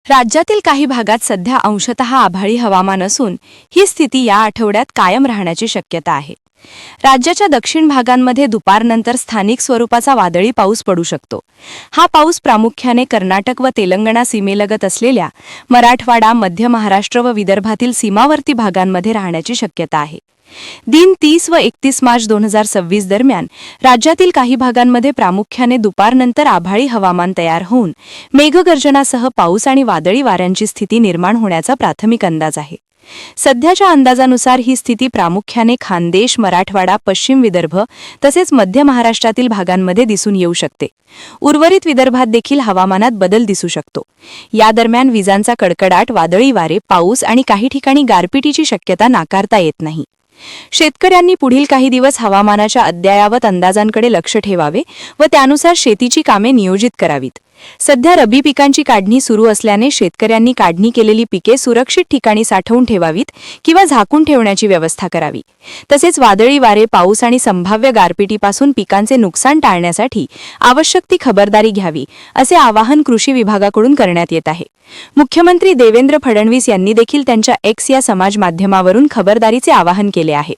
राज्यातील काही भागात सध्या अंशतः आभाळी हवामान असून ही स्थिती या आठवड्यात कायम राहण्याची शक्यता आहे. राज्याच्या दक्षिण भागांमध्ये दुपारनंतर स्थानिक स्वरूपाचा वादळी पाऊस पडू शकतो. हा पाऊस प्रामुख्याने कर्नाटक व तेलंगणा सीमेलगत असलेल्या मराठवाडा, मध्य महाराष्ट्र व विदर्भातील सीमावर्ती भागांमध्ये राहण्याची शक्यता आहे. दिन 30 व 31 मार्च 2026 दरम्यान राज्यातील काही भागांमध्ये प्रामुख्याने दुपारनंतर आभाळी हवामान तयार होऊन मेघगर्जनासह पाऊस आणि वादळी वाऱ्यांची स्थिती निर्माण होण्याचा प्राथमिक अंदाज आहे. सध्याच्या अंदाजानुसार ही स्थिती प्रामुख्याने खानदेश, मराठवाडा, पश्चिम विदर्भ तसेच मध्य महाराष्ट्रातील भागांमध्ये दिसून येऊ शकते. उर्वरित विदर्भात देखील हवामानात बदल दिसू शकतो. या दरम्यान विजांचा कडकडाट, वादळी वारे, पाऊस आणि काही ठिकाणी गारपिटीची शक्यता नाकारता येत नाही. शेतकऱ्यांनी पुढील काही दिवस हवामानाच्या अद्ययावत अंदाजांकडे लक्ष ठेवावे व त्यानुसार शेतीची कामे नियोजित करावीत. सध्या रब्बी पिकांची काढणी सुरू असल्याने शेतकऱ्यांनी काढणी केलेली पिके सुरक्षित ठिकाणी साठवून ठेवावीत किंवा झाकून ठेवण्याची व्यवस्था करावी. तसेच वादळी वारे, पाऊस आणि संभाव्य गारपिटीपासून पिकांचे नुकसान टाळण्यासाठी आवश्यक ती खबरदारी घ्यावी, असे आवाहन कृषी विभागाकडून करण्यात येत आहे. मुख्यमंत्री देवेंद्र फडणवीस यांनी देखील त्यांच्या एक्स या समाज माध्यमावरून खबरदारीचे आवाहन केले आहे.